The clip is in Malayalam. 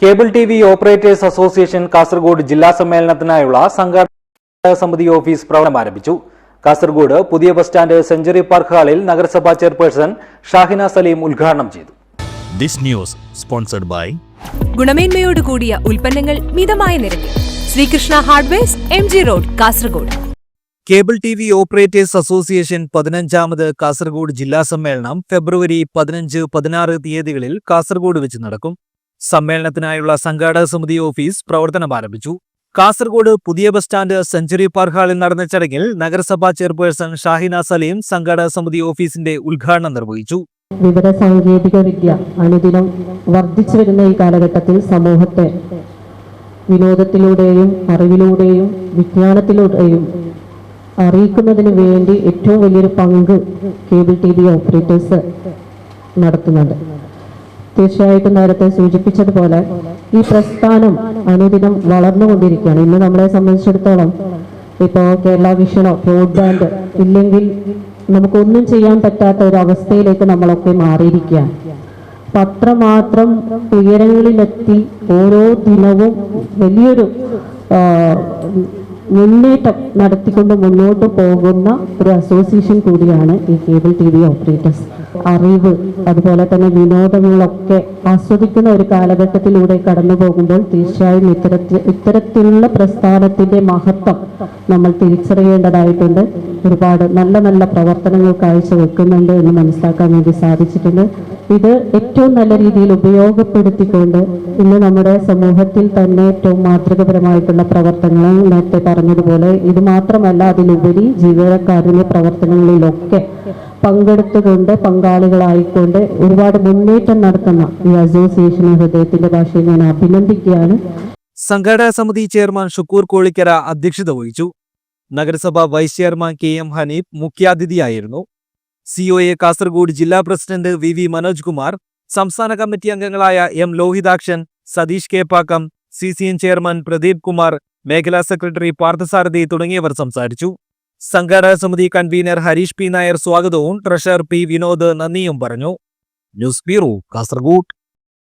Cable TV. Operators association Kasaragod ജില്ലാ സമ്മേളനത്തിനായുള്ള സംഘാടക സമിതി ഓഫീസ് പ്രവർത്തനം ആരംഭിച്ചു. കാസർഗോഡ് പുതിയ ബസ് സ്റ്റാൻഡ് സെഞ്ചുറി പാർക്ക് ഹാളിൽ നഗരസഭാ ചെയർപേഴ്സൺ ഷാഹിന സലീം ഉദ്ഘാടനം ചെയ്തു. ഗുണമേന്മയോട് കൂടിയ ഉൽപ്പന്നങ്ങൾ മിതമായ നിരക്കിൽ Sreekrishna hardwares MG road Kasaragod. Cable TV. Operators association 15ാമത് കാസർഗോഡ് ജില്ലാ സമ്മേളനം ഫെബ്രുവരി 15, 16 തീയതികളിൽ കാസർഗോഡ് വെച്ച് നടക്കും. സമ്മേളനത്തിനായുള്ള സംഘാടക സമിതി ഓഫീസ് പ്രവർത്തനം ആരംഭിച്ചു. കാസർഗോഡ് പുതിയ ബസ് സ്റ്റാൻഡ് സെഞ്ചുറി പാർക്ക് ഹാളിൽ നടന്ന ചടങ്ങിൽ നഗരസഭാ ചെയർപേഴ്സൺ ഷാഹിന സലീം സംഘാടക സമിതി ഓഫീസിന്റെ ഉദ്ഘാടനം നിർവഹിച്ചു. വിവര സാങ്കേതിക വിദ്യ അനുദിനം വർദ്ധിച്ചു വരുന്ന ഈ കാലഘട്ടത്തിൽ സമൂഹത്തെ വിനോദത്തിലൂടെയും അറിവിലൂടെയും വിജ്ഞാനത്തിലൂടെയും അറിയിക്കുന്നതിന് വേണ്ടി ഏറ്റവും വലിയൊരു പങ്ക് കേബിൾ ടി.വി. ഓപ്പറേറ്റേഴ്സ് നടത്തുന്നുണ്ട്. തീർച്ചയായിട്ടും നേരത്തെ സൂചിപ്പിച്ചതുപോലെ ഈ പ്രസ്ഥാനം അനുദിനം വളർന്നുകൊണ്ടിരിക്കുകയാണ്. ഇന്ന് നമ്മളെ സംബന്ധിച്ചിടത്തോളം ഇപ്പോൾ കേരള വിഷനോ ബ്രോഡ്ബാൻഡ് ഇല്ലെങ്കിൽ നമുക്കൊന്നും ചെയ്യാൻ പറ്റാത്ത ഒരു അവസ്ഥയിലേക്ക് നമ്മളൊക്കെ മാറിയിരിക്കുകയാണ്. അത്രമാത്രം ഉയരങ്ങളിലെത്തി ഓരോ ദിനവും വലിയൊരു മുന്നേറ്റം നടത്തിക്കൊണ്ട് മുന്നോട്ട് പോകുന്ന ഒരു അസോസിയേഷൻ കൂടിയാണ് ഈ കേബിൾ ടി.വി. ഓപ്പറേറ്റേഴ്സ്. അറിവ് അതുപോലെ തന്നെ വിനോദങ്ങളൊക്കെ ആസ്വദിക്കുന്ന ഒരു കാലഘട്ടത്തിലൂടെ കടന്നു പോകുമ്പോൾ തീർച്ചയായും ഇത്തരത്തിലുള്ള പ്രസ്ഥാനത്തിന്റെ മഹത്വം നമ്മൾ തിരിച്ചറിയേണ്ടതായിട്ടുണ്ട്. ഒരുപാട് നല്ല നല്ല പ്രവർത്തനങ്ങൾ കാഴ്ചവെക്കുന്നുണ്ട് എന്ന് മനസ്സിലാക്കാൻ വേണ്ടി സാധിച്ചിട്ടുണ്ട്. ഇത് ഏറ്റവും നല്ല രീതിയിൽ ഉപയോഗപ്പെടുത്തിക്കൊണ്ട് ഇന്ന് നമ്മുടെ സമൂഹത്തിൽ തന്നെ ഏറ്റവും മാതൃകപരമായിട്ടുള്ള പ്രവർത്തനങ്ങൾ നേരത്തെ പറഞ്ഞതുപോലെ ഇത് മാത്രമല്ല, അതിലുപരി ജീവകാരുണ്യ പ്രവർത്തനങ്ങളിലൊക്കെ പങ്കെടുത്തുകൊണ്ട് പങ്കാളികളായിക്കൊണ്ട് ഒരുപാട് മുന്നേറ്റം നടത്തുന്ന ഈ അസോസിയേഷനെ ഹൃദയത്തിന്റെ ഭാഷയിൽ ഞാൻ അഭിനന്ദിക്കുകയാണ്. സംഘാടക സമിതി ചെയർമാൻ ഷുക്കൂർ കോളിക്കര അധ്യക്ഷത വഹിച്ചു. നഗരസഭാ വൈസ് ചെയർമാൻ KM ഹനീഫ് മുഖ്യാതിഥിയായിരുന്നു. COA കാസർഗോഡ് ജില്ലാ പ്രസിഡന്റ് VV മനോജ് കുമാർ, സംസ്ഥാന കമ്മിറ്റി അംഗങ്ങളായ M Lohithakshan, Satheesh Keppakkam, CCN chairman Pradeep Kumar, മേഖലാ സെക്രട്ടറി പാർത്ഥസാരഥി തുടങ്ങിയവർ സംസാരിച്ചു. സംഘാടക സമിതി കൺവീനർ ഹരീഷ് P. നായർ സ്വാഗതവും ട്രഷറർ P. വിനോദ് നന്ദിയും പറഞ്ഞു. News bureau Kasaragod.